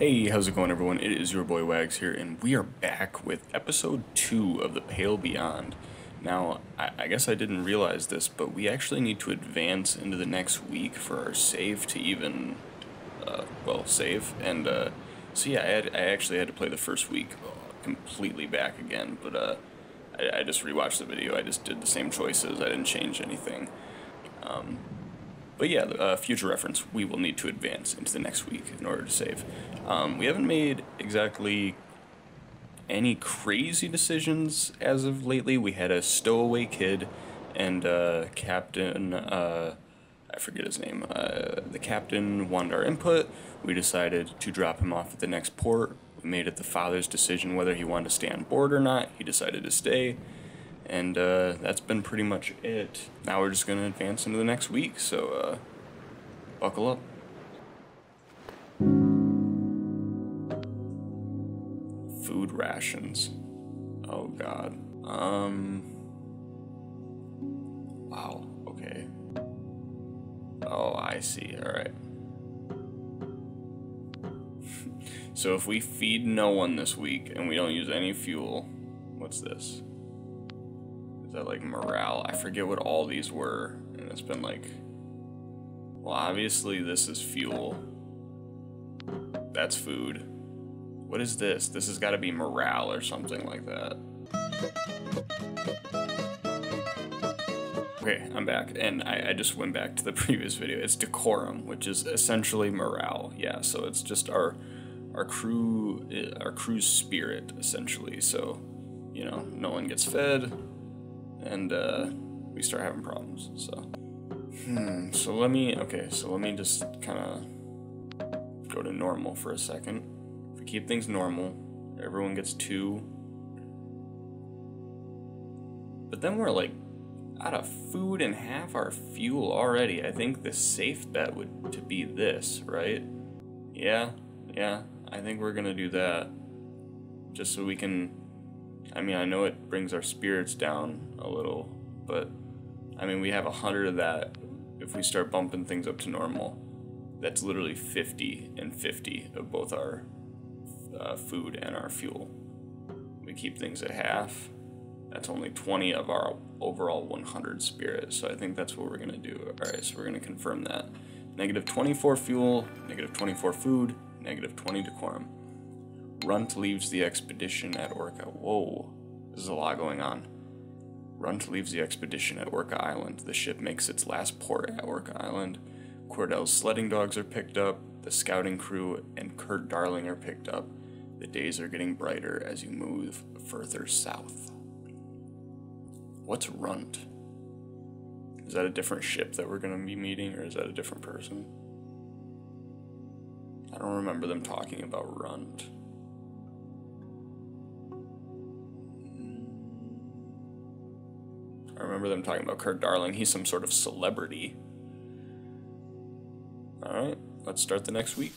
Hey, how's it going, everyone? It is your boy Wags here, and we are back with episode 2 of The Pale Beyond. Now, I guess I didn't realize this, but we actually need to advance into the next week for our save to even, save. And, so yeah, I actually had to play the first week completely back again, but, I just rewatched the video. I just did the same choices. I didn't change anything. But yeah, future reference, we will need to advance into the next week in order to save. We haven't made exactly any crazy decisions as of lately. We had a stowaway kid and Captain, I forget his name, the captain wanted our input. We decided to drop him off at the next port. We made it the father's decision whether he wanted to stay on board or not. He decided to stay. And that's been pretty much it. Now we're just going to advance into the next week, so buckle up. Food rations. Oh god. Wow, okay. Oh, I see, alright. So if we feed no one this week and we don't use any fuel, what's this? That like morale? I forget what all these were, and it's been like, well, obviously this is fuel. That's food. What is this? This has got to be morale or something like that. Okay, I'm back, and I just went back to the previous video. It's decorum, which is essentially morale. Yeah, so it's just our crew's spirit essentially. So, you know, no one gets fed. And we start having problems, so. So let me just kind of go to normal for a second. If we keep things normal, everyone gets 2. But then we're like out of food and half our fuel already. I think the safe bet would to be this, right? Yeah, I think we're gonna do that. Just so we can, I mean, I know it brings our spirits down a little, but I mean, we have 100 of that. If we start bumping things up to normal, that's literally 50 and 50 of both our food and our fuel. We keep things at half. That's only 20 of our overall 100 spirit, so I think that's what we're gonna do. All right, so we're gonna confirm that. Negative 24 fuel, negative 24 food, negative 20 decorum. Runt leaves the expedition at Orca. Whoa, there's a lot going on. Runt leaves the expedition at Orca Island. The ship makes its last port at Orca Island. Cordell's sledding dogs are picked up. The scouting crew and Kurt Darling are picked up. The days are getting brighter as you move further south. What's Runt? Is that a different ship that we're going to be meeting, or is that a different person? I don't remember them talking about Runt. I remember them talking about Kurt Darling. He's some sort of celebrity. Alright, let's start the next week.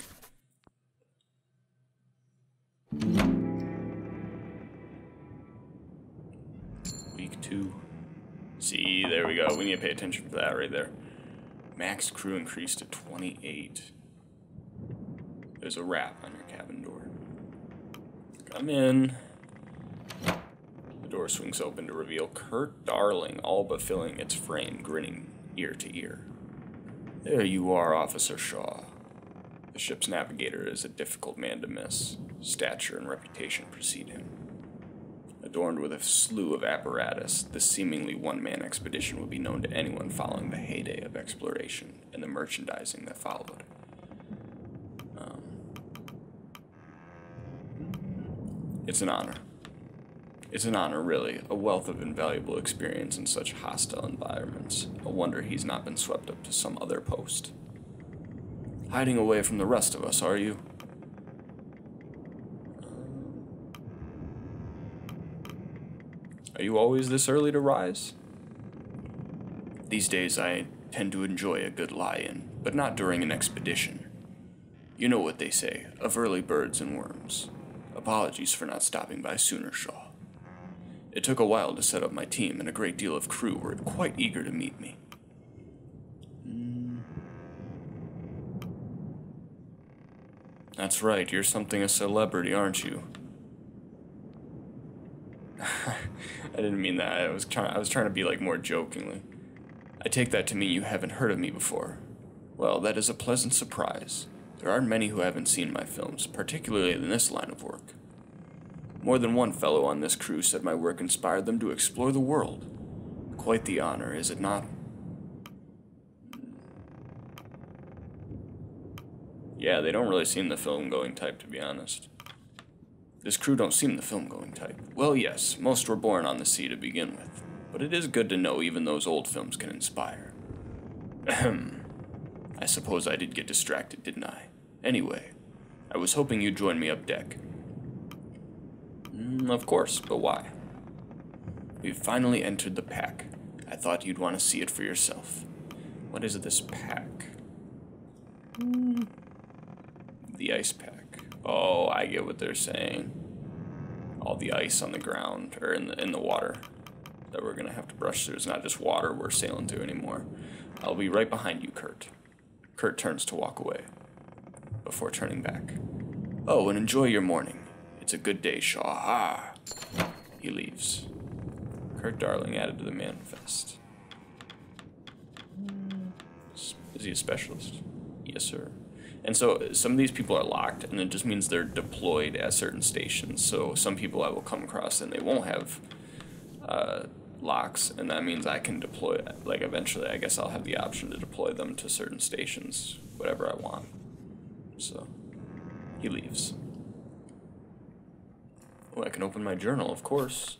Week 2. See, there we go. We need to pay attention for that right there. Max crew increased to 28. There's a rap on your cabin door. Come in. The door swings open to reveal Kurt Darling, all but filling its frame, grinning ear to ear. There you are, Officer Shaw. The ship's navigator is a difficult man to miss. Stature and reputation precede him. Adorned with a slew of apparatus, this seemingly one-man expedition would be known to anyone following the heyday of exploration and the merchandising that followed. It's an honor. It's an honor, really. A wealth of invaluable experience in such hostile environments. A wonder he's not been swept up to some other post. Hiding away from the rest of us, are you? Are you always this early to rise? These days I tend to enjoy a good lie-in, but not during an expedition. You know what they say, of early birds and worms. Apologies for not stopping by sooner, Shaw. It took a while to set up my team, and a great deal of crew were quite eager to meet me. That's right, you're something a celebrity, aren't you? I didn't mean that. I was trying to be like more jokingly. I take that to mean you haven't heard of me before. Well, that is a pleasant surprise. There aren't many who haven't seen my films, particularly in this line of work. More than one fellow on this crew said my work inspired them to explore the world. Quite the honor, is it not? Yeah, they don't really seem the film-going type, to be honest. This crew don't seem the film-going type. Well, yes, most were born on the sea to begin with. But it is good to know even those old films can inspire. Ahem. I suppose I did get distracted, didn't I? Anyway, I was hoping you'd join me up deck. Of course, but why? We've finally entered the pack. I thought you'd want to see it for yourself. What is this pack? The ice pack. Oh, I get what they're saying. All the ice on the ground, or in the water, that we're gonna have to brush through. It's not just water we're sailing to anymore. I'll be right behind you, Kurt. Kurt turns to walk away, before turning back. Oh, and enjoy your morning. It's a good day, Shaw. Ah! He leaves. Kurt Darling added to the manifest. Is he a specialist? Yes, sir. And so some of these people are locked, and it just means they're deployed at certain stations. So some people I will come across and they won't have locks, and that means I can deploy, like eventually I guess I'll have the option to deploy them to certain stations, whatever I want. So he leaves. Oh, I can open my journal, of course.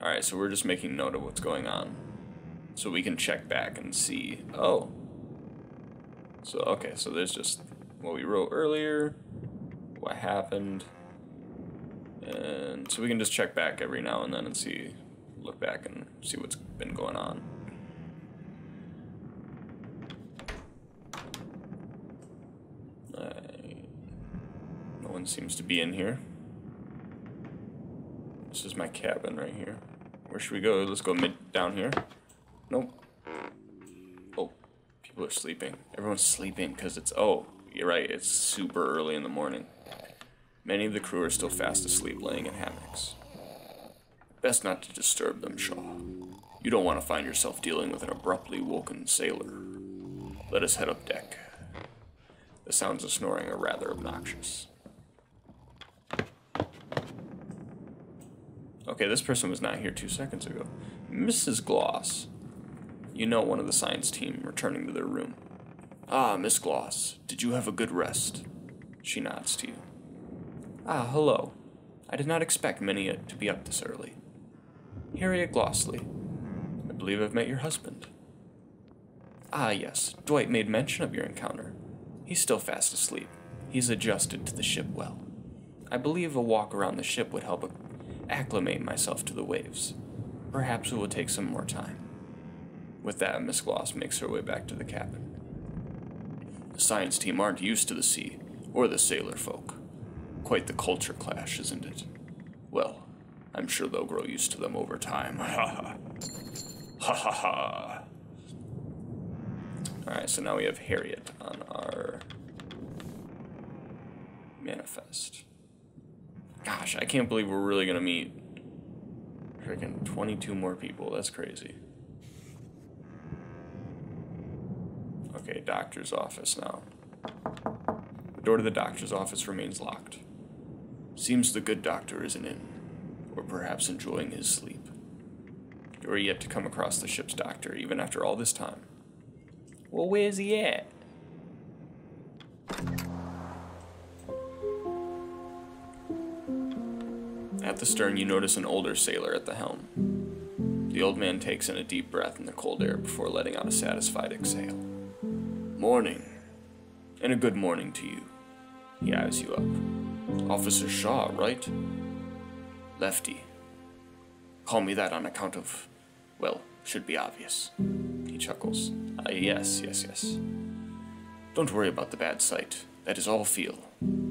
Alright, so we're just making note of what's going on. So we can check back and see, oh. So, okay, so there's just what we wrote earlier, what happened, and so we can just check back every now and then and see, look back and see what's been going on. No one seems to be in here. This is my cabin right here. Where should we go? Let's go down here. Nope. Oh, people are sleeping. Everyone's sleeping because it's, oh, you're right, it's super early in the morning. Many of the crew are still fast asleep laying in hammocks. Best not to disturb them, Shaw. You don't want to find yourself dealing with an abruptly woken sailor. Let us head up deck. The sounds of snoring are rather obnoxious. Okay, this person was not here 2 seconds ago. Mrs. Gloss. You know, one of the science team returning to their room. Ah, Miss Gloss, did you have a good rest? She nods to you. Ah, hello. I did not expect many to be up this early. Harriet Glossley. I believe I've met your husband. Ah, yes. Dwight made mention of your encounter. He's still fast asleep. He's adjusted to the ship well. I believe a walk around the ship would help acclimate myself to the waves. Perhaps it will take some more time. With that, Miss Gloss makes her way back to the cabin. The science team aren't used to the sea, or the sailor folk. Quite the culture clash, isn't it? Well, I'm sure they'll grow used to them over time. Ha ha. Ha ha ha. Alright, so now we have Harriet on our manifest. Gosh, I can't believe we're really gonna meet freaking 22 more people. That's crazy. Okay, doctor's office now. The door to the doctor's office remains locked. Seems the good doctor isn't in, or perhaps enjoying his sleep. You're yet to come across the ship's doctor, even after all this time. Well, where's he at? At the stern, you notice an older sailor at the helm. The old man takes in a deep breath in the cold air before letting out a satisfied exhale. Morning. And a good morning to you. He eyes you up. Officer Shaw, right? Lefty. Call me that on account of, well, should be obvious. He chuckles. Yes. Don't worry about the bad sight. That is all feel.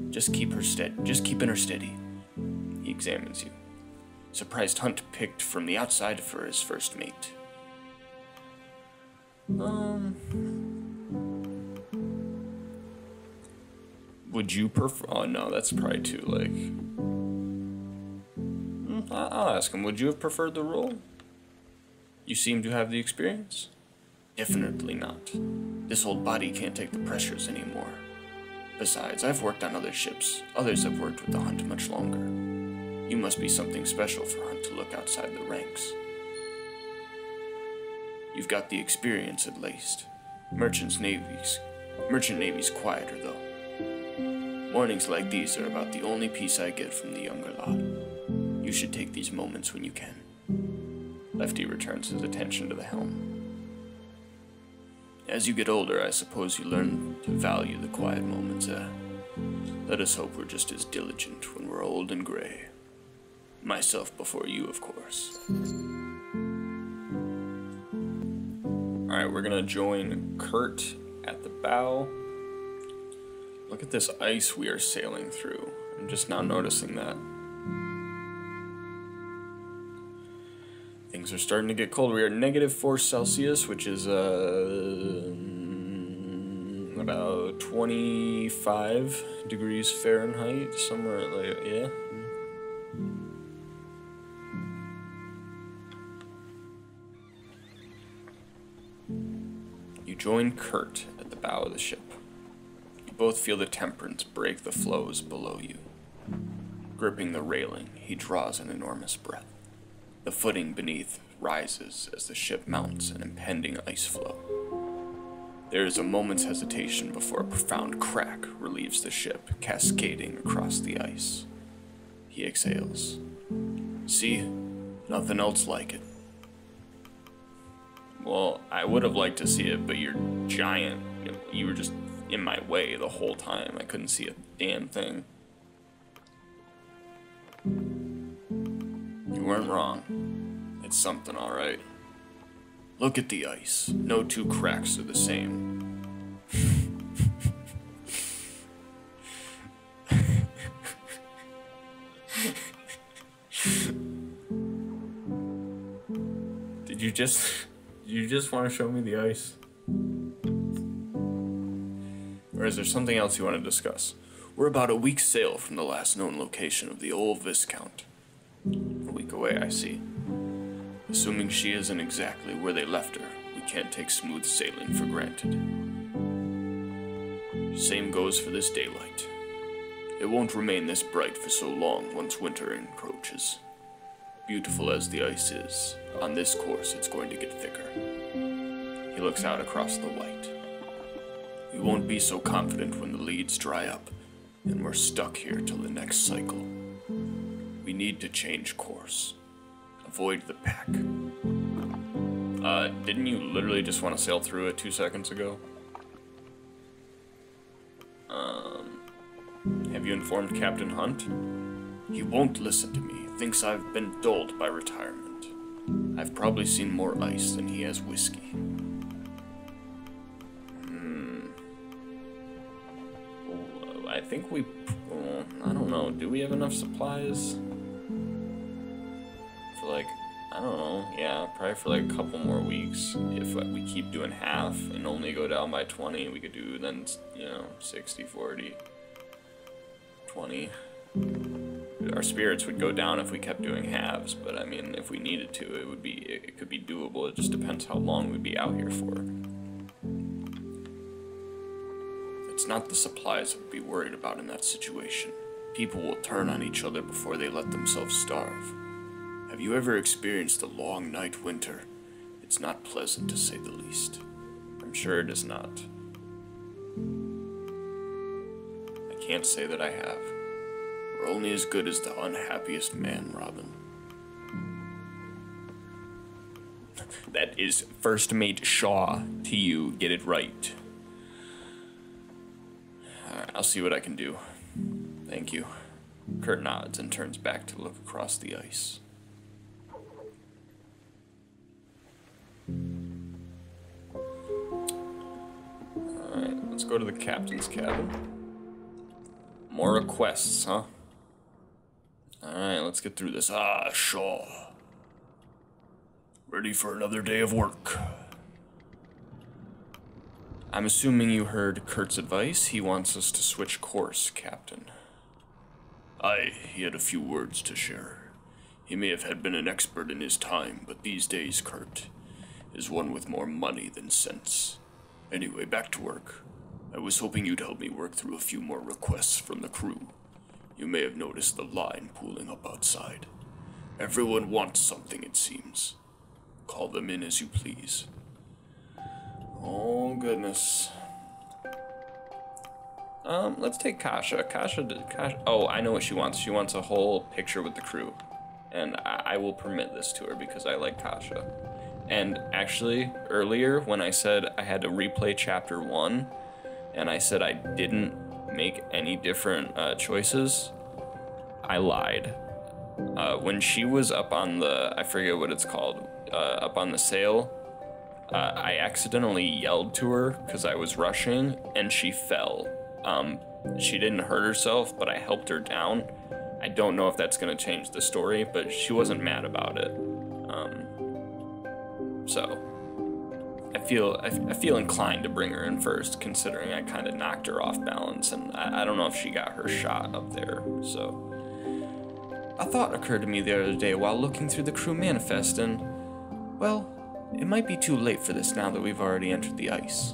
Just keeping her steady. He examines you. Surprised Hunt picked from the outside for his first mate. Would you prefer... Oh, no, that's probably too, like... I'll ask him. Would you have preferred the role? You seem to have the experience? Definitely not. This old body can't take the pressures anymore. Besides, I've worked on other ships. Others have worked with the Hunt much longer. You must be something special for Hunt to look outside the ranks. You've got the experience at least. Merchant Navy's quieter, though. Mornings like these are about the only peace I get from the younger lot. You should take these moments when you can. Lefty returns his attention to the helm. As you get older, I suppose you learn to value the quiet moments, eh? Let us hope we're just as diligent when we're old and gray. Myself before you, of course. Alright, we're gonna join Kurt at the bow. Look at this ice we are sailing through. I'm just now noticing that. Things are starting to get cold. We are -4 Celsius, which is about 25 degrees Fahrenheit, somewhere like, yeah. You join Kurt at the bow of the ship. You both feel the temperance break the floes below you. Gripping the railing, he draws an enormous breath. The footing beneath rises as the ship mounts an impending ice floe. There is a moment's hesitation before a profound crack relieves the ship, cascading across the ice. He exhales. See? Nothing else like it. Well, I would have liked to see it, but you're giant. You were just in my way the whole time. I couldn't see a damn thing. You weren't wrong. It's something, all right. Look at the ice. No two cracks are the same. Did you just want to show me the ice? Or is there something else you want to discuss? We're about a week's sail from the last known location of the old Viscount. A week away, I see. Assuming she isn't exactly where they left her, we can't take smooth sailing for granted. Same goes for this daylight. It won't remain this bright for so long once winter encroaches. Beautiful as the ice is, on this course it's going to get thicker. He looks out across the white. We won't be so confident when the leads dry up, and we're stuck here till the next cycle. We need to change course. Avoid the pack. Didn't you literally just want to sail through it 2 seconds ago? Have you informed Captain Hunt? He won't listen to me. Thinks I've been dulled by retirement. I've probably seen more ice than he has whiskey. Well, I think we... I don't know. Do we have enough supplies? For like... I don't know. Yeah, probably for like a couple more weeks. If we keep doing half and only go down by 20, we could do then, 60, 40, 20. Our spirits would go down if we kept doing halves, but I mean, if we needed to, it could be doable. It just depends how long we'd be out here for. It's not the supplies I'd be worried about in that situation. People will turn on each other before they let themselves starve. Have you ever experienced a long night winter? It's not pleasant, to say the least. I'm sure it is not. I can't say that I have. We're only as good as the unhappiest man, Robin. That is First Mate Shaw to you. Get it right. Alright, I'll see what I can do. Thank you. Kurt nods and turns back to look across the ice. Alright, let's go to the captain's cabin. More requests, huh? Alright, let's get through this. Shaw. Ready for another day of work. I'm assuming you heard Kurt's advice. He wants us to switch course, Captain. Aye, he had a few words to share. He may have had been an expert in his time, but these days, Kurt is one with more money than sense. Anyway, back to work. I was hoping you'd help me work through a few more requests from the crew. You may have noticed the line pooling up outside. Everyone wants something, it seems. Call them in as you please. Oh, goodness. Let's take Kasha. Kasha. Oh, I know what she wants. She wants a whole picture with the crew. And I will permit this to her because I like Kasha. And actually, earlier when I said I had to replay chapter 1, and I said I didn't make any different choices, I lied. When she was up on the, I forget what it's called, up on the sail, I accidentally yelled to her because I was rushing, and she fell. She didn't hurt herself, but I helped her down. I don't know if that's going to change the story, but she wasn't mad about it. So I feel inclined to bring her in first, considering I kind of knocked her off balance, and I don't know if she got her shot up there. So a thought occurred to me the other day while looking through the crew manifest, and well, it might be too late for this now that we've already entered the ice.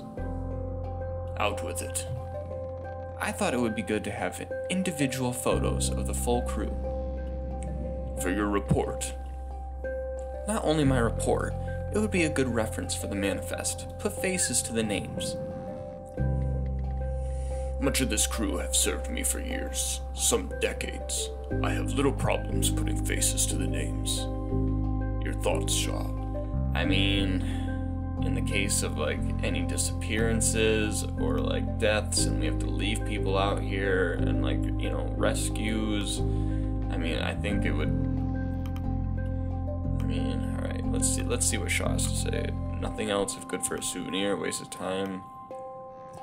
Out with it. I thought it would be good to have individual photos of the full crew. For your report. Not only my report, it would be a good reference for the manifest. Put faces to the names. Much of this crew have served me for years, some decades. I have little problems putting faces to the names. Your thoughts, Shaw? I mean, in the case of like any disappearances or like deaths and we have to leave people out here and like, you know, rescues, I mean, I think it would, all right, let's see what Shaw has to say. Nothing else if good for a souvenir, waste of time.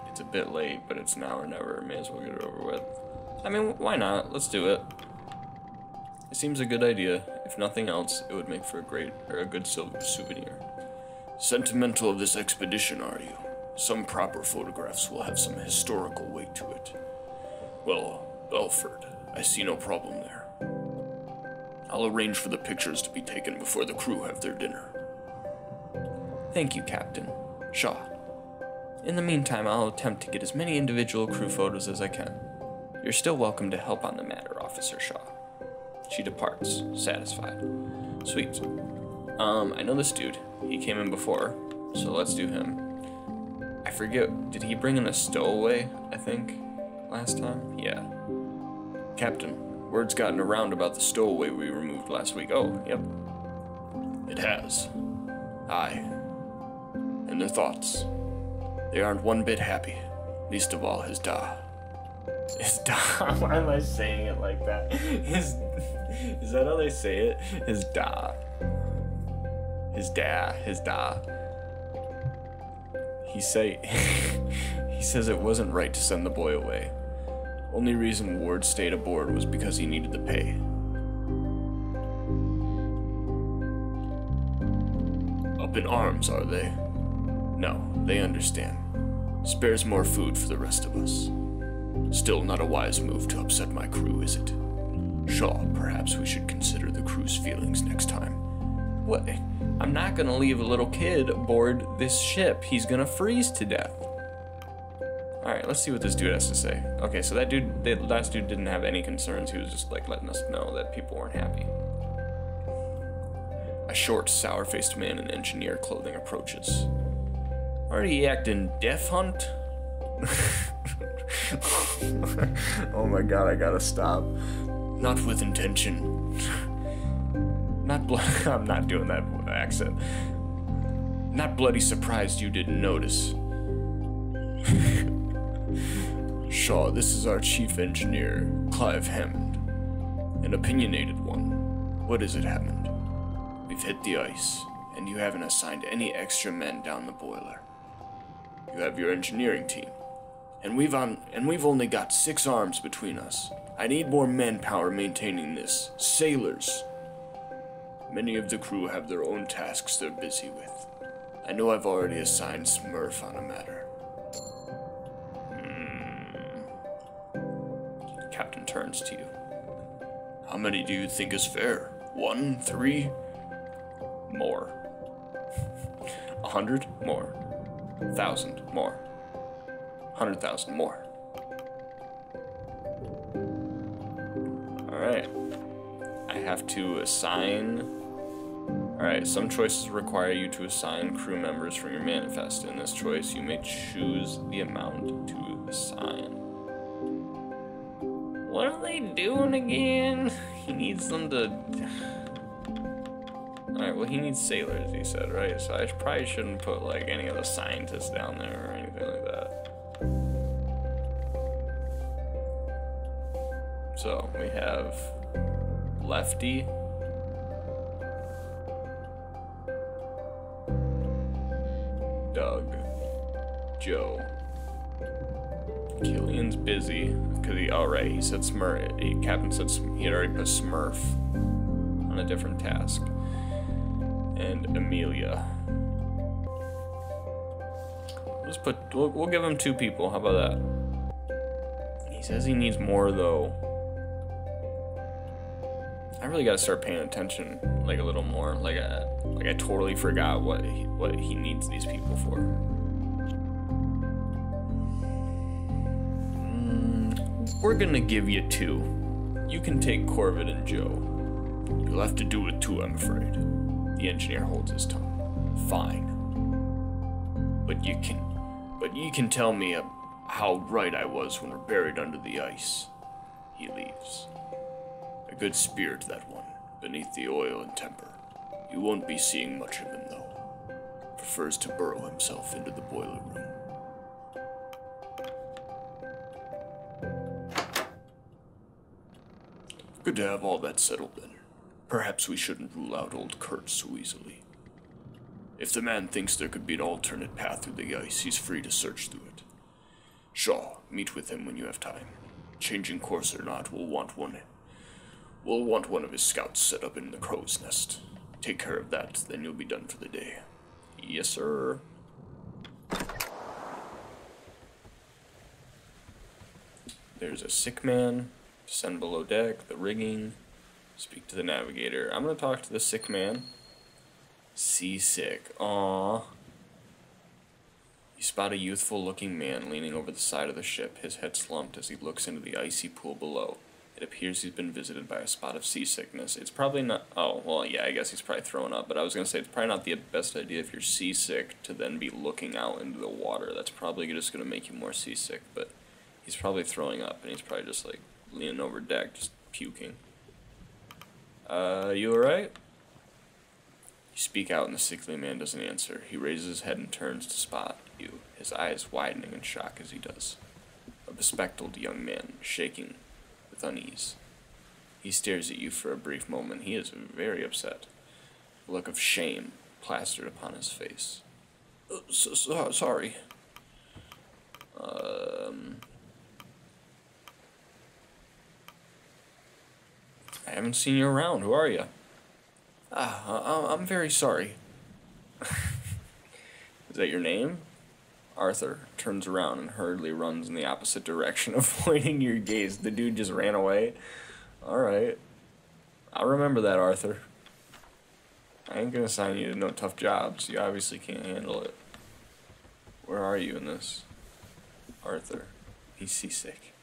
It's a bit late, but it's now or never. May as well get it over with. I mean, why not? Let's do it. It seems a good idea. If nothing else, it would make for a good souvenir. Sentimental of this expedition, are you? Some proper photographs will have some historical weight to it. Well, Belford, I see no problem there. I'll arrange for the pictures to be taken before the crew have their dinner. Thank you, Captain. Shaw. In the meantime, I'll attempt to get as many individual crew photos as I can. You're still welcome to help on the matter, Officer Shaw. She departs, satisfied. Sweet. I know this dude. He came in before, so let's do him. I forget, did he bring in a stowaway, I think, last time? Yeah. Captain, word's gotten around about the stowaway we removed last week. Oh, yep. It has. Aye. And their thoughts. They aren't one bit happy, least of all his Da. His Da? Why am I saying it like that? Is that how they say it? His Da. His Da. He says it wasn't right to send the boy away. Only reason Ward stayed aboard was because he needed the pay. Up in arms, are they? No, they understand. Spares more food for the rest of us. Still not a wise move to upset my crew, is it? Shaw, perhaps we should consider the crew's feelings next time. What? I'm not gonna leave a little kid aboard this ship. He's gonna freeze to death. Alright, let's see what this dude has to say. Okay, so the last dude didn't have any concerns. He was just like letting us know that people weren't happy. A short, sour-faced man in engineer clothing approaches. Are you acting deaf, Hunt? Oh my god, I gotta stop. Not with intention. I'm not doing that accent. Not bloody surprised you didn't notice. Shaw, this is our chief engineer, Clive Hammond. An opinionated one. What is it, Hammond? We've hit the ice, and you haven't assigned any extra men down the boiler. You have your engineering team, and we've only got 6 arms between us. I need more manpower maintaining this. Sailors. Many of the crew have their own tasks they're busy with. I know I've already assigned Smurf on a matter. turns to you. How many do you think is fair? 1, 3? More. 100? More. 1,000? More. 100,000? More. Alright. I have to assign... Alright, some choices require you to assign crew members from your manifest. In this choice, you may choose the amount to assign. What are they doing again? He needs them to... Alright, well he needs sailors, he said, right? So I probably shouldn't put, like, any of the scientists down there or anything like that. So, we have... Lefty. Doug. Joe. Killian's busy, because he said Smurf. Captain said he had already put Smurf on a different task. And Amelia. We'll give him 2 people. How about that? He says he needs more though. I really gotta start paying attention, like, a little more. Like I totally forgot what he needs these people for. We're gonna give you 2. You can take Corvid and Joe. You'll have to do it too, I'm afraid. The engineer holds his tongue. Fine. But you can tell me how right I was when we're buried under the ice. He leaves. A good spirit, that one, beneath the oil and temper. You won't be seeing much of him, though. Prefers to burrow himself into the boiler room. Good to have all that settled, then. Perhaps we shouldn't rule out old Kurt so easily. If the man thinks there could be an alternate path through the ice, he's free to search through it. Shaw, meet with him when you have time. Changing course or not, we'll want one of his scouts set up in the crow's nest. Take care of that, then you'll be done for the day. Yes, sir. There's a sick man. Descend below deck, the rigging. Speak to the navigator. I'm gonna talk to the sick man. Seasick. Aww. You spot a youthful-looking man leaning over the side of the ship, his head slumped as he looks into the icy pool below. It appears he's been visited by a spot of seasickness. It's probably not... Oh, well, yeah, I guess he's probably throwing up. But I was going to say, it's probably not the best idea if you're seasick to then be looking out into the water. That's probably just going to make you more seasick. But he's probably throwing up, and he's probably just, like, leaning over deck, just puking. You alright? You speak out, and the sickly man doesn't answer. He raises his head and turns to spot you, his eyes widening in shock as he does. A bespectacled young man, shaking with unease. He stares at you for a brief moment. He is very upset. A look of shame plastered upon his face. Sorry. I haven't seen you around. Who are you? I'm very sorry. Is that your name? Arthur turns around and hurriedly runs in the opposite direction, avoiding your gaze. The dude just ran away. Alright. I'll remember that, Arthur. I ain't gonna assign you to no tough jobs. You obviously can't handle it. Where are you in this? Arthur. He's seasick.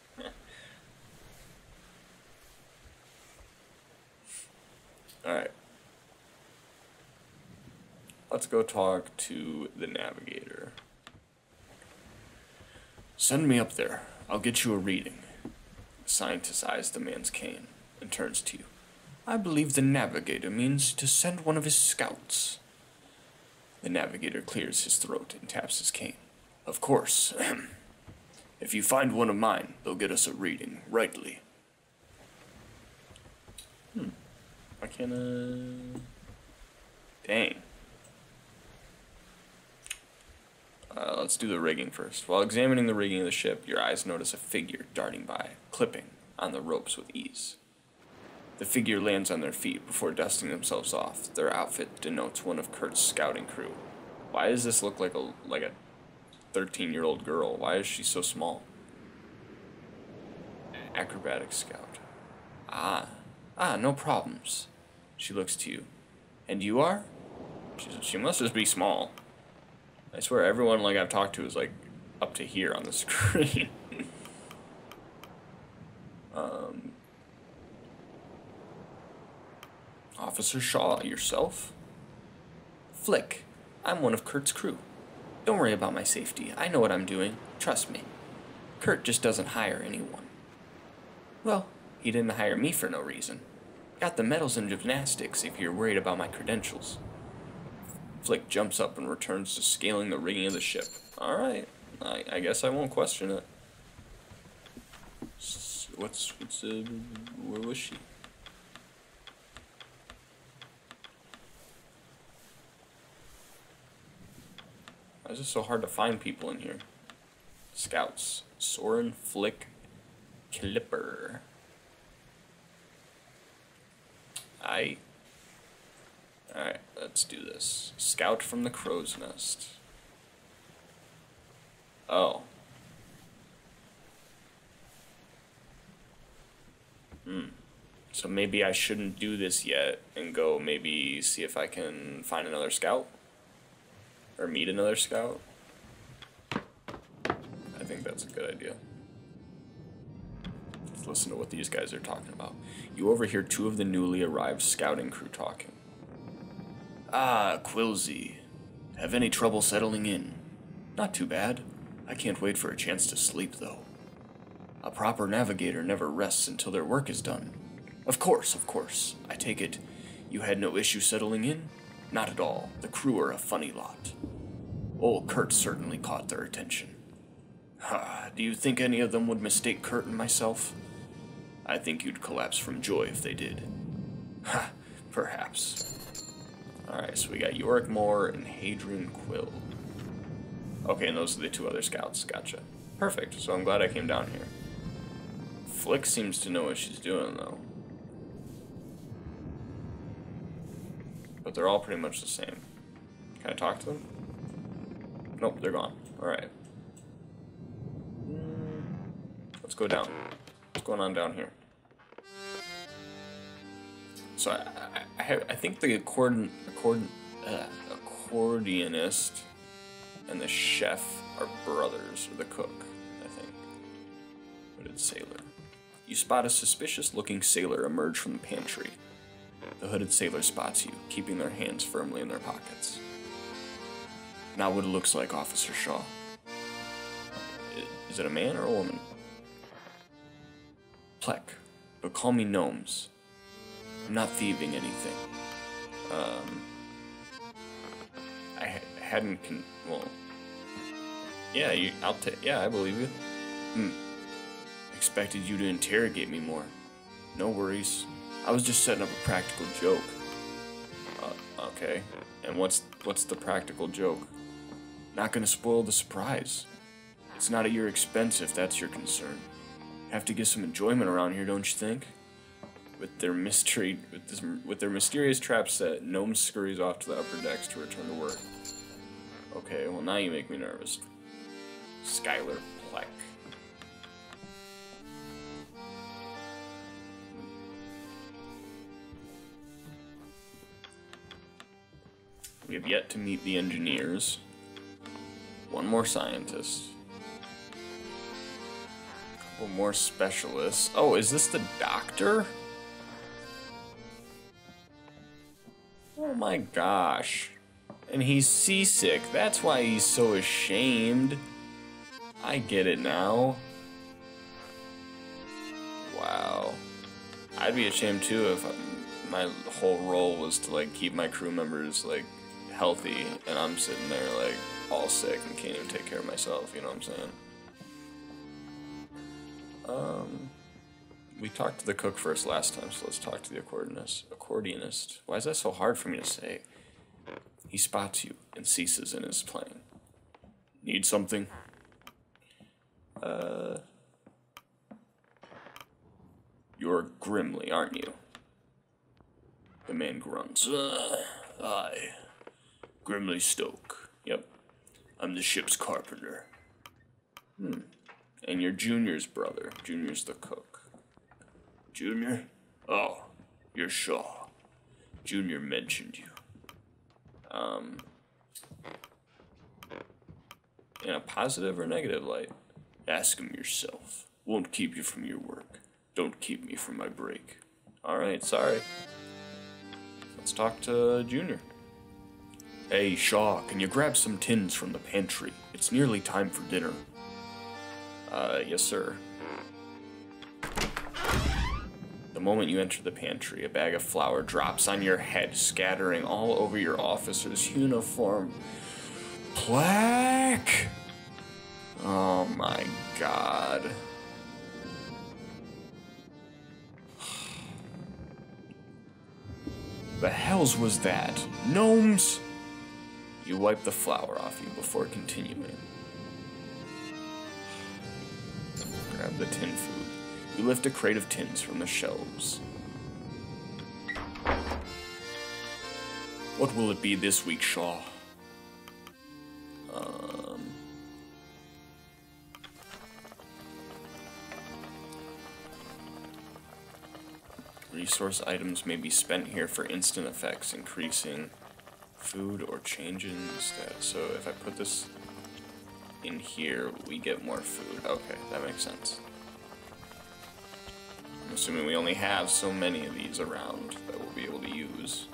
Alright. Let's go talk to the navigator. Send me up there. I'll get you a reading. The scientist eyes the man's cane and turns to you. I believe the navigator means to send one of his scouts. The navigator clears his throat and taps his cane. Of course. If you find one of mine, they'll get us a reading, rightly. I can, Dang. Let's do the rigging first. While examining the rigging of the ship, your eyes notice a figure darting by, clipping on the ropes with ease. The figure lands on their feet before dusting themselves off. Their outfit denotes one of Kurt's scouting crew. Why does this look like a 13-year-old girl? Why is she so small? Acrobatic scout. No problems. She looks to you. And you are? She must just be small. I swear everyone like I've talked to is like up to here on the screen. Officer Shaw, yourself? Flick, I'm one of Kurt's crew. Don't worry about my safety. I know what I'm doing. Trust me. Kurt just doesn't hire anyone. Well, he didn't hire me for no reason. Got the medals in gymnastics if you're worried about my credentials. Flick jumps up and returns to scaling the rigging of the ship. Alright, I guess I won't question it. Where was she? Why is it so hard to find people in here? Scouts. Soren, Flick, Clipper. Alright, let's do this. Scout from the crow's nest. Oh. So maybe I shouldn't do this yet and go maybe see if I can find another scout? Or meet another scout? I think that's a good idea. Let's listen to what these guys are talking about. You overhear two of the newly arrived scouting crew talking. Ah, Quilzy. Have any trouble settling in? Not too bad. I can't wait for a chance to sleep, though. A proper navigator never rests until their work is done. Of course, of course. I take it you had no issue settling in? Not at all. The crew are a funny lot. Old Kurt certainly caught their attention. Do you think any of them would mistake Kurt and myself? I think you'd collapse from joy if they did. Perhaps. Alright, so we got Yorick Moore and Hadrian Quill. Okay, and those are the two other scouts. Gotcha. Perfect, so I'm glad I came down here. Flick seems to know what she's doing, though. But they're all pretty much the same. Can I talk to them? Nope, they're gone. Alright. Let's go down. What's going on down here? So I think the accordionist and the chef are brothers, or the cook, I think. Hooded sailor. You spot a suspicious-looking sailor emerge from the pantry. The hooded sailor spots you, keeping their hands firmly in their pockets. Not what it looks like, Officer Shaw. Is it a man or a woman? Plek, but call me Gnomes. I'm not thieving anything. I hadn't well... Yeah, I believe you. Expected you to interrogate me more. No worries. I was just setting up a practical joke. Okay. And what's the practical joke? Not gonna spoil the surprise. It's not at your expense if that's your concern. Have to get some enjoyment around here, don't you think? With their mysterious trap set, Gnome scurries off to the upper decks to return to work. Okay, well now you make me nervous. Skylar Plek. We have yet to meet the engineers. One more scientist. A couple more specialists. Oh, is this the doctor? Oh my gosh. And he's seasick. That's why he's so ashamed. I get it now. Wow. I'd be ashamed too if my whole role was to like keep my crew members like healthy and I'm sitting there like all sick and can't even take care of myself, you know what I'm saying? We talked to the cook first last time, so let's talk to the accordionist. Why is that so hard for me to say? He spots you and ceases in his playing. Need something? You're Grimly, aren't you? The man grunts. Aye. Grimly Stoke. Yep. I'm the ship's carpenter. And you're Junior's brother. Junior's the cook. Junior? Oh, you're Shaw. Junior mentioned you. In a positive or negative light? Ask him yourself. Won't keep you from your work. Don't keep me from my break. Alright, sorry. Let's talk to Junior. Hey, Shaw, can you grab some tins from the pantry? It's nearly time for dinner. Yes, sir. The moment you enter the pantry, a bag of flour drops on your head, scattering all over your officer's uniform. Plaque! Oh my god. The hells was that? Gnomes? You wipe the flour off you before continuing. Grab the tin food. You lift a crate of tins from the shelves. What will it be this week, Shaw? Resource items may be spent here for instant effects, increasing food or changing status. So if I put this in here, we get more food. Okay, that makes sense. I'm assuming we only have so many of these around that we'll be able to use.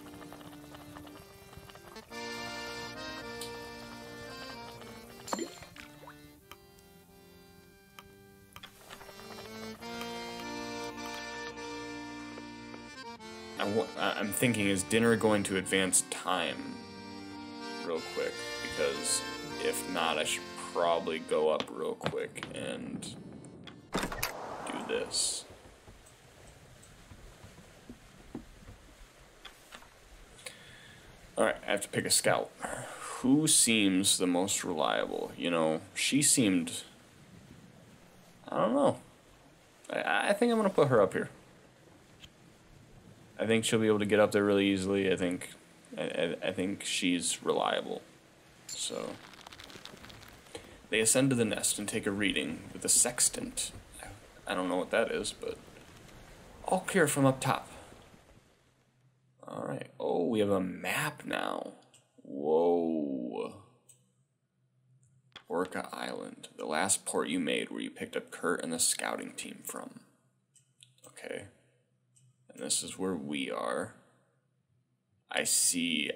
I'm thinking, is dinner going to advance time real quick? Because if not, I should probably go up real quick and do this. Alright, I have to pick a scout. Who seems the most reliable? You know, she seemed... I don't know. I think I'm going to put her up here. I think she'll be able to get up there really easily. I think she's reliable. So they ascend to the nest and take a reading with a sextant. I don't know what that is, but all clear from up top. Alright. Oh, we have a map now. Whoa. Orca Island. The last port you made where you picked up Kurt and the scouting team from. Okay. And this is where we are. I see.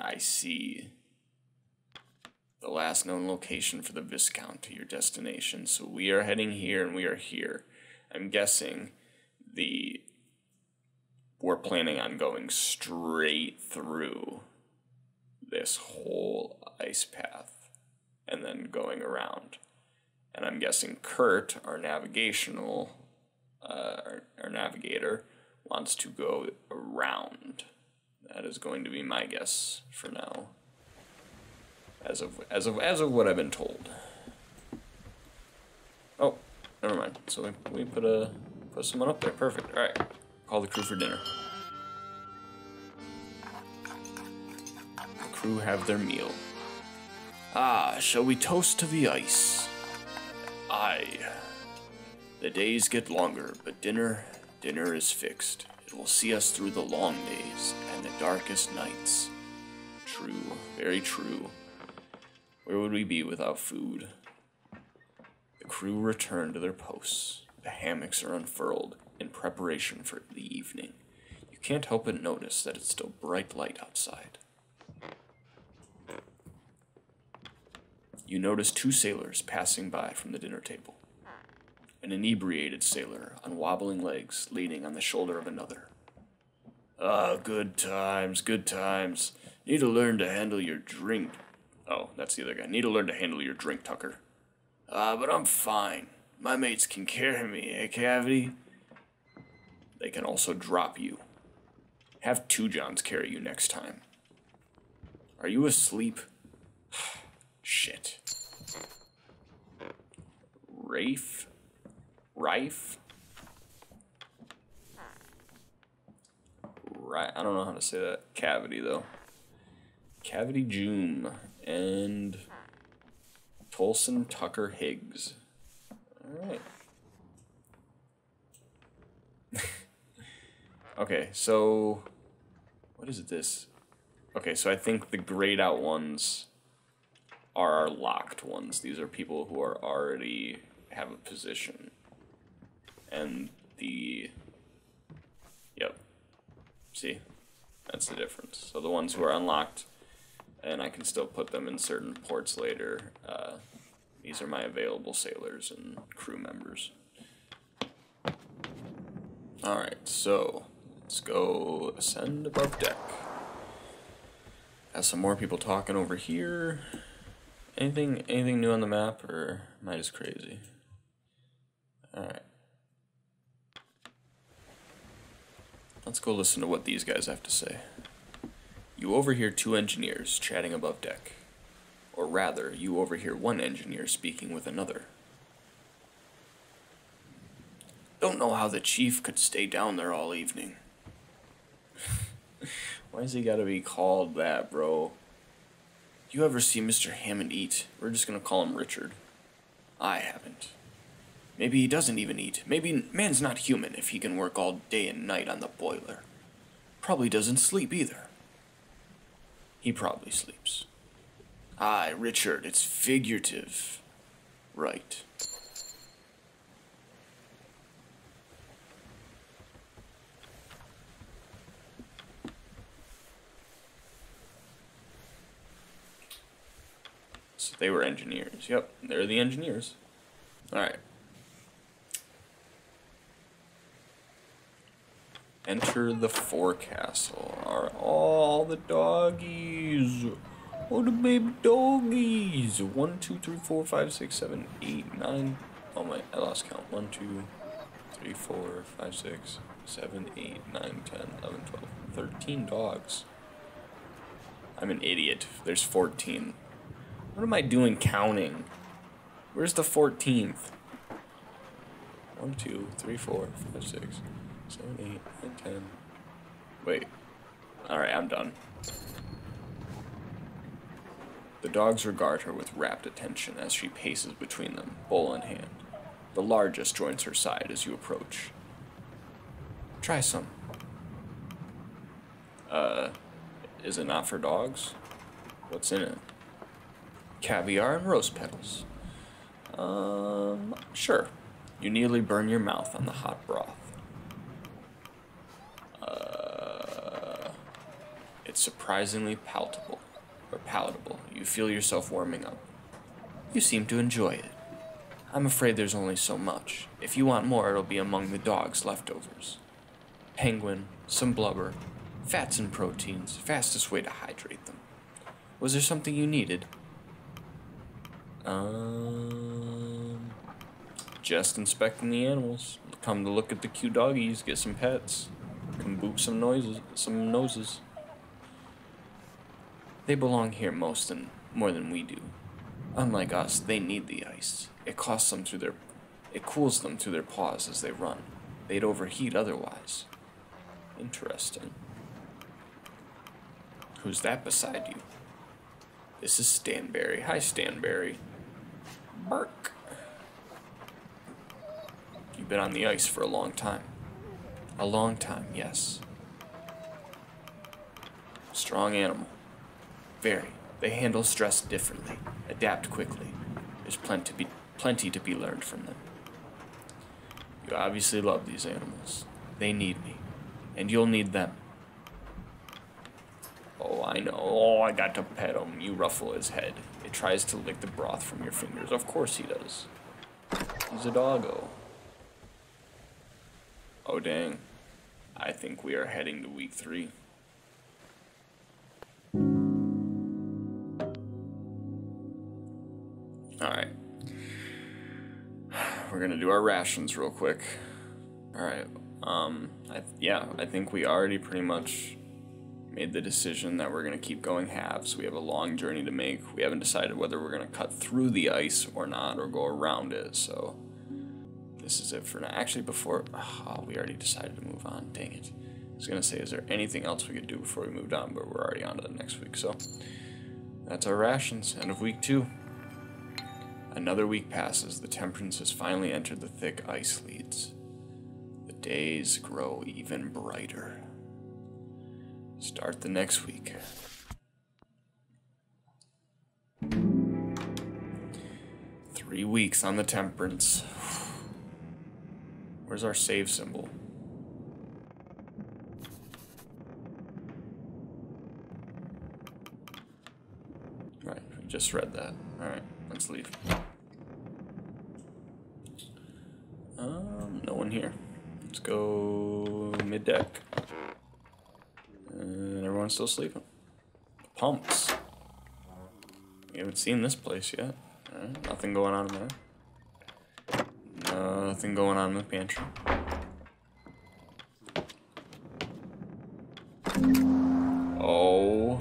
The last known location for the Viscount to your destination. So we are heading here and we are here. I'm guessing we're planning on going straight through this whole ice path and then going around. And I'm guessing Kurt, our navigator, wants to go around. That is going to be my guess for now. As of what I've been told. Oh, never mind. So we put someone up there. Perfect. All right. Call the crew for dinner. The crew have their meal. Ah, shall we toast to the ice? Aye. The days get longer, but dinner is fixed. It will see us through the long days and the darkest nights. True, very true. Where would we be without food? The crew return to their posts. The hammocks are unfurled in preparation for the evening. You can't help but notice that it's still bright light outside. You notice two sailors passing by from the dinner table. An inebriated sailor on wobbling legs leaning on the shoulder of another. Ah, good times, good times. Need to learn to handle your drink. Oh, that's the other guy. Need to learn to handle your drink, Tucker. But I'm fine. My mates can carry me, eh, Cavity? They can also drop you. Have two Johns carry you next time. Are you asleep? Shit. Rife? Right, I don't know how to say that. Cavity, though. Cavity Joom and Tolson Tucker Higgs. Alright. Okay, so what is this? Okay, so I think the grayed out ones are our locked ones. These are people who are already have a position. And yep. See? That's the difference. So the ones who are unlocked, and I can still put them in certain ports later, these are my available sailors and crew members. Alright, so let's go ascend above deck. Have some more people talking over here. Anything new on the map, or am I just crazy? Alright. Let's go listen to what these guys have to say. You overhear two engineers chatting above deck. Or rather, you overhear one engineer speaking with another. Don't know how the chief could stay down there all evening. Why's he gotta be called that, bro? You ever see Mr. Hammond eat? We're just gonna call him Richard. I haven't. Maybe he doesn't even eat. Maybe man's not human if he can work all day and night on the boiler. Probably doesn't sleep either. He probably sleeps. Aye, Richard, it's figurative. Right. So they were engineers. Yep, they're the engineers. Alright. Enter the forecastle. Are all the doggies. Oh, the baby doggies. 1, 2, 3, 4, 5, 6, 7, 8, 9. Oh my, I lost count. 1, 2, 3, 4, 5, 6, 7, 8, 9, 10, 11, 12, 13 dogs. I'm an idiot. There's 14. What am I doing counting? Where's the 14th? 1, 2, 3, 4, 5, 6, 7, 8, 9, 10. Wait. Alright, I'm done. The dogs regard her with rapt attention as she paces between them, bowl in hand. The largest joins her side as you approach. Try some. Is it not for dogs? What's in it? Caviar and rose petals. Sure. You nearly burn your mouth on the hot broth. It's surprisingly palatable. You feel yourself warming up. You seem to enjoy it. I'm afraid there's only so much. If you want more, it'll be among the dog's leftovers. Penguin, some blubber, fats and proteins, fastest way to hydrate them. Was there something you needed? Just inspecting the animals. Come to look at the cute doggies, get some pets. Come boop some noses. They belong here more than we do. Unlike us, they need the ice. It cools them through their paws as they run. They'd overheat otherwise. Interesting. Who's that beside you? This is Stanberry. Hi, Stanberry. Bark. You've been on the ice for a long time. A long time, yes. Strong animal. Very. They handle stress differently, adapt quickly. There's plenty to be learned from them. You obviously love these animals. They need me, and you'll need them. Oh, I know. Oh, I got to pet him. You ruffle his head. It tries to lick the broth from your fingers. Of course he does. He's a doggo. Oh, dang. I think we are heading to week 3. Alright. We're gonna do our rations real quick. Alright. I think we already pretty much made the decision that we're gonna keep going halves. We have a long journey to make. We haven't decided whether we're gonna cut through the ice or not, or go around it, so this is it for now. Actually, we already decided to move on. Dang it. I was gonna say, is there anything else we could do before we moved on, but we're already on to the next week, so that's our rations. End of week 2. Another week passes. The Temperance has finally entered the thick ice leads. The days grow even brighter. Start the next week. Three weeks on the Temperance. Where's our save symbol? Right, we just read that. Alright, let's leave. No one here. Let's go mid-deck. And everyone's still sleeping. Pumps. We haven't seen this place yet. Alright, nothing going on in there. Nothing going on in the pantry. Oh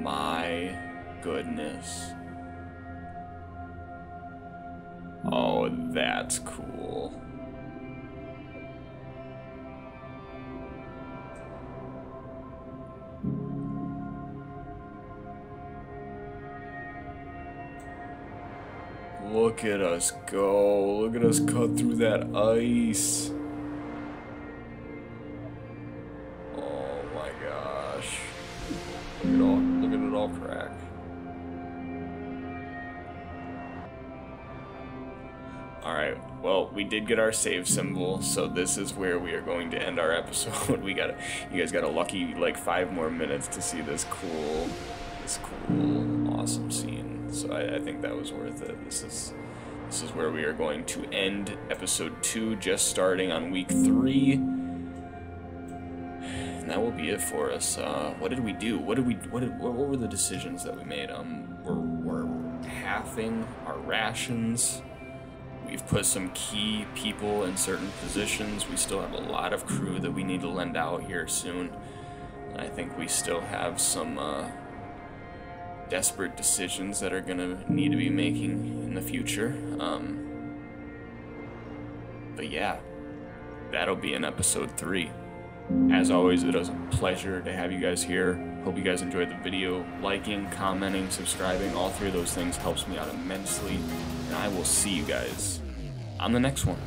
my goodness. Oh, that's cool. Look at us go. Look at us cut through that ice. Oh my gosh. Look at it all crack. Alright, well, we did get our save symbol, so this is where we are going to end our episode. You guys got a lucky, like, 5 more minutes to see this cool, awesome scene. So I think that was worth it. This is where we are going to end episode 2, just starting on week 3. And that will be it for us. What did we do? What were the decisions that we made? We're halving our rations. We've put some key people in certain positions. We still have a lot of crew that we need to lend out here soon. And I think we still have some desperate decisions that are gonna need to be making in the future. But yeah, that'll be in episode 3. As always, it was a pleasure to have you guys here. Hope you guys enjoyed the video. Liking, commenting, subscribing, all 3 of those things helps me out immensely. And I will see you guys on the next one.